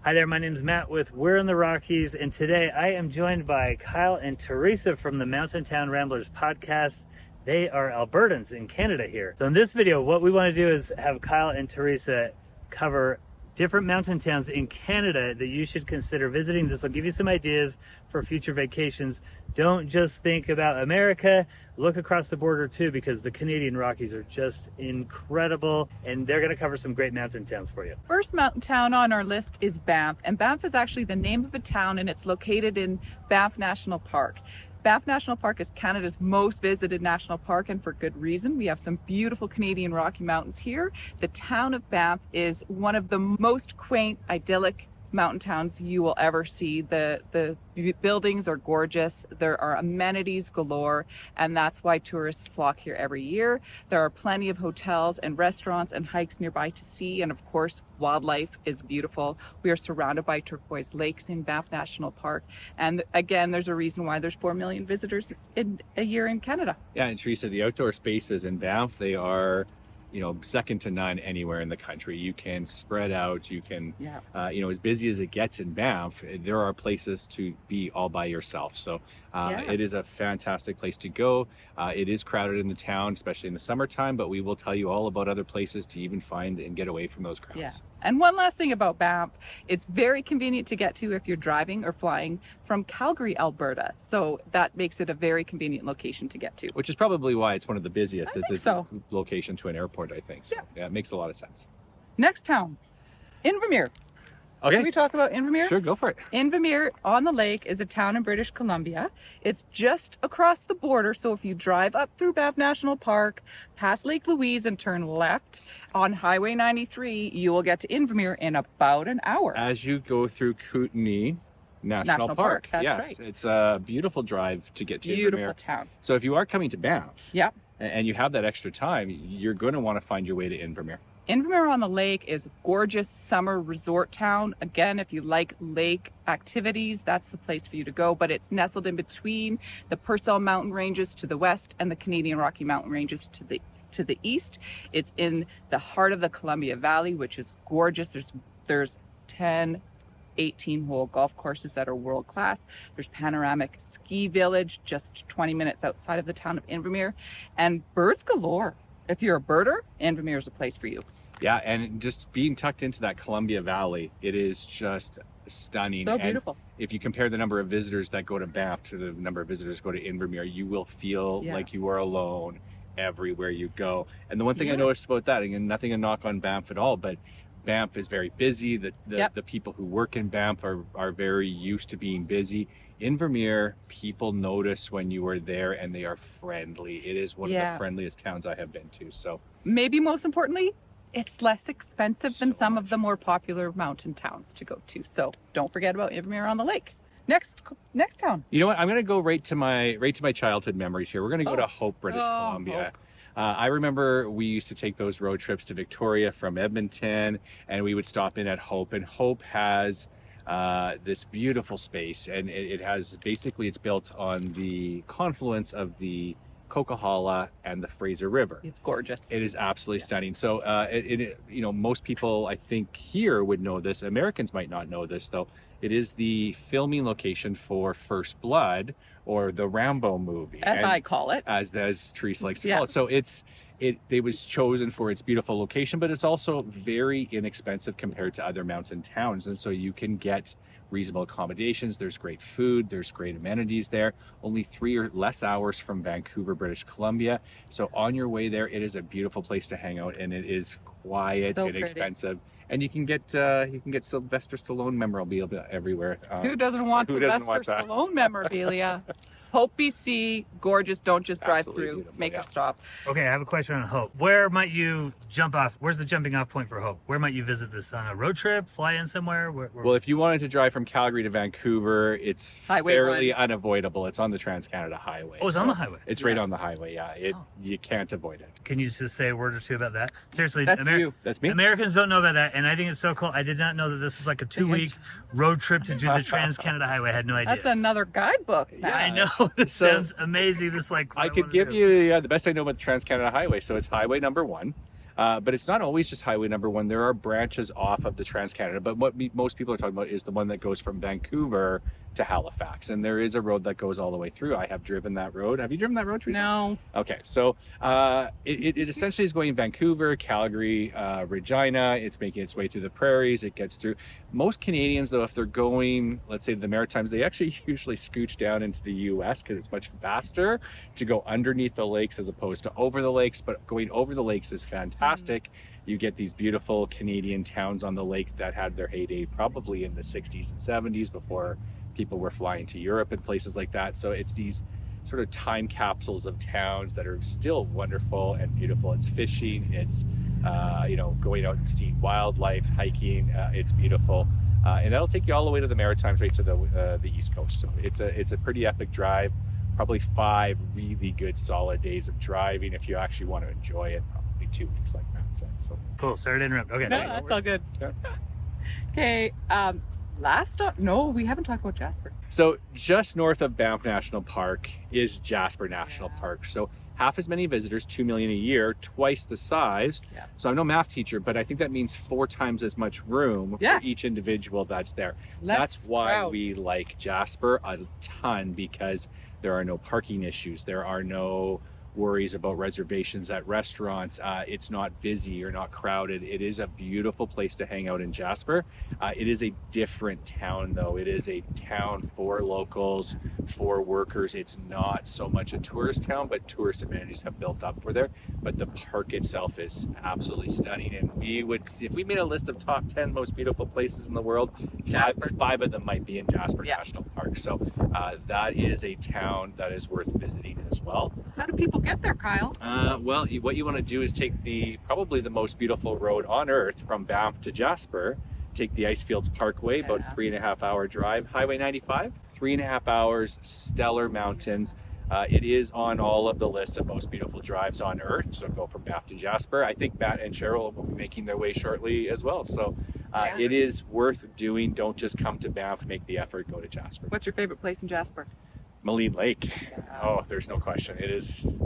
Hi there, my name is Matt with We're in the Rockies, and today I am joined by Kyle and Theresa from the Mountain Town Ramblers podcast. They are Albertans in Canada here. So in this video, what we want to do is have Kyle and Theresa cover different mountain towns in Canada that you should consider visiting. This will give you some ideas for future vacations. Don't just think about America, look across the border too, because the Canadian Rockies are just incredible, and they're going to cover some great mountain towns for you. First mountain town on our list is Banff, and Banff is actually the name of a town, and it's located in Banff National Park. Banff National Park is Canada's most visited national park, and for good reason. We have some beautiful Canadian Rocky Mountains here. The town of Banff is one of the most quaint, idyllic mountain towns you will ever see. The buildings are gorgeous. There are amenities galore, and that's why tourists flock here every year. There are plenty of hotels and restaurants and hikes nearby to see, and of course, wildlife is beautiful. We are surrounded by turquoise lakes in Banff National Park, and again, there's a reason why there's 4 million visitors in a year in Canada. Yeah, and Theresa, the outdoor spaces in Banff, they are second to none anywhere in the country. You can spread out, you can, as busy as it gets in Banff, there are places to be all by yourself. So it is a fantastic place to go. It is crowded in the town, especially in the summertime, but we will tell you all about other places to even find and get away from those crowds. Yeah. And one last thing about Banff, it's very convenient to get to if you're driving or flying from Calgary, Alberta. So that makes it a very convenient location to get to. Which is probably why it's one of the busiest. It's a so. location to an airport, I think. So yeah, it makes a lot of sense. Next town, Invermere. Okay. Can we talk about Invermere? Sure, go for it. Invermere on the lake is a town in British Columbia. It's just across the border. So if you drive up through Banff National Park, past Lake Louise and turn left on Highway 93, you will get to Invermere in about an hour. As you go through Kootenay National Park. That's yes, right. It's a beautiful drive to get to Beautiful Invermere. town. So if you are coming to Banff, Yeah. and you have that extra time, you're going to want to find your way to Invermere. Invermere on the lake is a gorgeous summer resort town. Again, if you like lake activities, that's the place for you to go. But it's nestled in between the Purcell Mountain Ranges to the west and the Canadian Rocky Mountain Ranges to the east. It's in the heart of the Columbia Valley, which is gorgeous. There's 10 18-hole golf courses that are world class. There's panoramic ski village just 20 minutes outside of the town of Invermere, and birds galore. If you're a birder, Invermere is a place for you. Yeah, and just being tucked into that Columbia Valley, it is just stunning. So beautiful. And if you compare the number of visitors that go to Banff to the number of visitors go to Invermere, you will feel like you are alone everywhere you go. And the one thing I noticed about that, and nothing to knock on Banff at all, but Banff is very busy. The people who work in Banff are very used to being busy. Invermere, people notice when you are there, and they are friendly. It is one of the friendliest towns I have been to. So maybe most importantly, it's less expensive than some of the more popular mountain towns to go to. So don't forget about Invermere on the lake. Next town. You know what? I'm going to go right to my childhood memories here. We're going to go to Hope, British Columbia. Hope. I remember we used to take those road trips to Victoria from Edmonton, and we would stop in at Hope. And Hope has this beautiful space, and it has it's built on the confluence of the Coquihalla and the Fraser River. It's gorgeous. It is absolutely stunning. So most people I think here would know this. Americans might not know this though. It is the filming location for First Blood, or the Rambo movie, I call it, as Theresa likes to call it. So it was chosen for its beautiful location, but it's also very inexpensive compared to other mountain towns, and so you can get reasonable accommodations. There's great food, there's great amenities there. Only 3 or less hours from Vancouver, British Columbia. So on your way there, it is a beautiful place to hang out, and it is quiet, inexpensive. And you can get Sylvester Stallone memorabilia everywhere. Who doesn't want Sylvester Stallone memorabilia? Hope, BC, gorgeous. Don't just drive through. Make a stop. Okay, I have a question on Hope. Where might you jump off? Where's the jumping off point for Hope? Where might you visit this on a road trip? Fly in somewhere? Well, if you wanted to drive from Calgary to Vancouver, it's fairly unavoidable. It's on the Transcanada Highway. Oh, it's on the highway? It's right on the highway, yeah. You can't avoid it. Can you just say a word or two about that? Seriously, that's you. That's me. Americans don't know about that, and I think it's so cool. I did not know that this was like a 2-week road trip to do the Transcanada Highway. I had no idea. That's another guidebook. Yeah, I know. This sounds amazing. This I could give you the best I know about the Transcanada Highway. So it's highway number 1. But it's not always just Highway number 1. There are branches off of the Transcanada, but what most people are talking about is the one that goes from Vancouver to Halifax, and there is a road that goes all the way through. I have driven that road. Have you driven that road, Theresa? No. Okay, so it essentially is going Vancouver, Calgary, Regina. It's making its way through the prairies. It gets through. Most Canadians, though, if they're going, let's say, the Maritimes, they actually usually scooch down into the U.S. because it's much faster to go underneath the lakes as opposed to over the lakes. But going over the lakes is fantastic. You get these beautiful Canadian towns on the lake that had their heyday probably in the 60s and 70s before people were flying to Europe and places like that. So it's these sort of time capsules of towns that are still wonderful and beautiful. It's fishing, it's going out and seeing wildlife, hiking. It's beautiful, and that'll take you all the way to the Maritimes, right to the East Coast. So it's a pretty epic drive. Probably 5 really good solid days of driving if you actually want to enjoy it. Probably 2 weeks, like Matt said. So Cool. Sorry to interrupt. Okay, No, thanks. that's all good. Yeah. Okay, last stop. No, we haven't talked about Jasper. So just north of Banff National Park is Jasper National Park. So half as many visitors, 2 million a year, twice the size. Yeah. So I'm no math teacher, but I think that means 4 times as much room Yeah. for each individual that's there. Less That's why crowds. we like Jasper a ton, because there are no parking issues. There are no worries about reservations at restaurants. It's not busy or not crowded. It is a beautiful place to hang out in Jasper. It is a different town, though. It is a town for locals, for workers. It's not so much a tourist town, but tourist amenities have built up for there. But the park itself is absolutely stunning. And if we made a list of top 10 most beautiful places in the world, five of them might be in Jasper National Park. So that is a town that is worth visiting as well. How do people get there, Kyle? Well, what you want to do is take probably the most beautiful road on earth from Banff to Jasper. Take the Icefields Parkway, about 3.5 hour drive. Highway 95, 3.5 hours, stellar mountains. It is on all of the list of most beautiful drives on earth. So go from Banff to Jasper. I think Matt and Cheryl will be making their way shortly as well. So it is worth doing. Don't just come to Banff, make the effort, go to Jasper. What's your favorite place in Jasper? Maligne Lake. Oh, there's no question. It is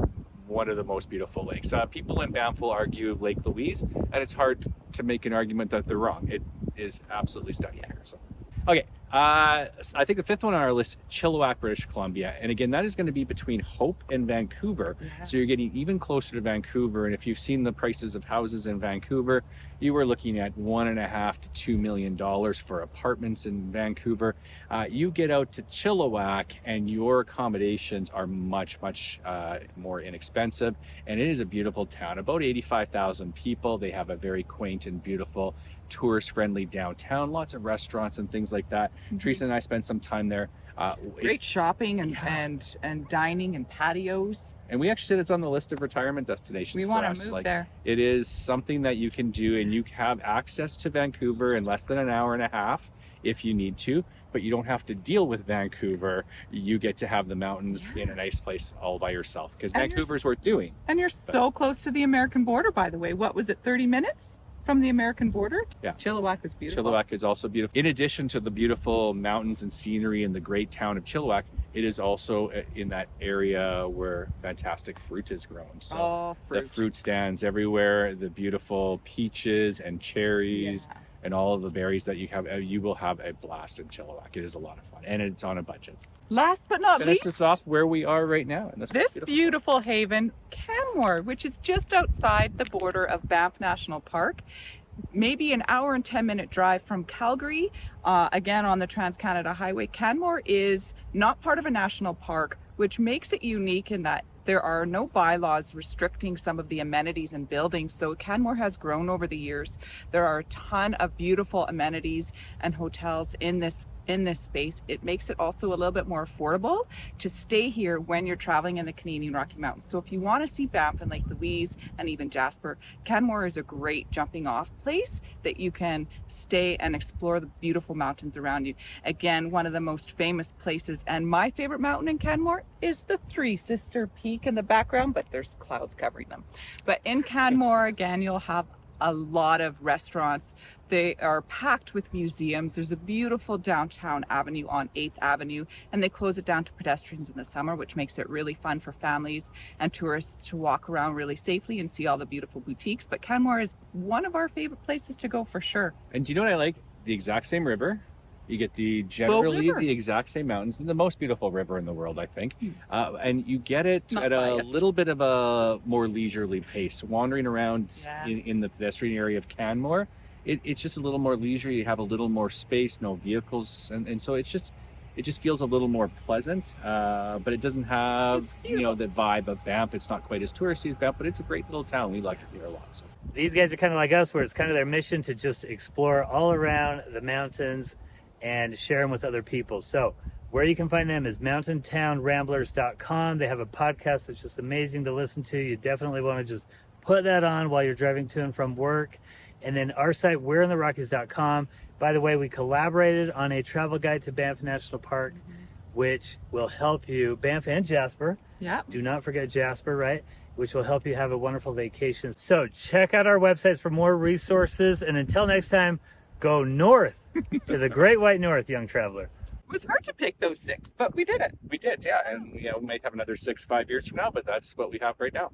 one of the most beautiful lakes. People in Banff will argue Lake Louise, and it's hard to make an argument that they're wrong. It is absolutely stunning here. So, okay. I think the 5th one on our list, Chilliwack, British Columbia. And again, that is going to be between Hope and Vancouver. Yeah. So you're getting even closer to Vancouver. And if you've seen the prices of houses in Vancouver, you were looking at $1.5 to $2 million for apartments in Vancouver. You get out to Chilliwack and your accommodations are much, much more inexpensive. And it is a beautiful town, about 85,000 people. They have a very quaint and beautiful tourist-friendly downtown, lots of restaurants and things like that. Theresa and I spent some time there. Great shopping and dining and patios. And we actually said it's on the list of retirement destinations. We want to move there. It is something that you can do, and you have access to Vancouver in less than an hour and a half if you need to, but you don't have to deal with Vancouver. You get to have the mountains in a nice place all by yourself, because Vancouver's worth doing. And you're so close to the American border, by the way. What was it, 30 minutes? From the American border? Yeah. Chilliwack is beautiful. Chilliwack is also beautiful. In addition to the beautiful mountains and scenery and the great town of Chilliwack, it is also in that area where fantastic fruit is grown. So the fruit stands everywhere, the beautiful peaches and cherries and all of the berries that you have, you will have a blast in Chilliwack. It is a lot of fun, and it's on a budget. Last but not Finish least, this off where we are right now. In this beautiful haven, Canmore, which is just outside the border of Banff National Park. Maybe an hour and 10-minute drive from Calgary, again on the Transcanada Highway. Canmore is not part of a national park, which makes it unique in that there are no bylaws restricting some of the amenities and buildings. So Canmore has grown over the years. There are a ton of beautiful amenities and hotels in this space. It makes it also a little bit more affordable to stay here when you're traveling in the Canadian Rocky Mountains. So if you want to see Banff and Lake Louise and even Jasper, Canmore is a great jumping off place that you can stay and explore the beautiful mountains around you. Again, one of the most famous places, and my favorite mountain in Canmore is the Three Sister Peak in the background, but there's clouds covering them. But in Canmore, again, you'll have a lot of restaurants. They are packed with museums. There's a beautiful downtown avenue on 8th Avenue, and they close it down to pedestrians in the summer, which makes it really fun for families and tourists to walk around really safely and see all the beautiful boutiques. But Canmore is one of our favorite places to go for sure. And do you know what I like? The exact same river. You get generally River. the exact same mountains, and the most beautiful river in the world, I think. And you get it Not at biased. a little bit of a more leisurely pace. Wandering around Yeah. in the pedestrian area of Canmore, it's just a little more leisure. You have a little more space, no vehicles, and so it just feels a little more pleasant. But it doesn't have the vibe of Banff. It's not quite as touristy as Banff, but it's a great little town. We like it here a lot. So. These guys are kind of like us, where it's kind of their mission to just explore all around the mountains and share them with other people. So where you can find them is mountaintownramblers.com. They have a podcast that's just amazing to listen to. You definitely want to just put that on while you're driving to and from work. And then our site, we'reintherockies.com. By the way, we collaborated on a travel guide to Banff National Park, which will help you, Banff and Jasper. Yeah. Do not forget Jasper, right? Which will help you have a wonderful vacation. So check out our websites for more resources. And until next time, go north to the Great White North, young traveler. It was hard to pick those 6, but we did it. We did, yeah. And we might have another 5 years from now, but that's what we have right now.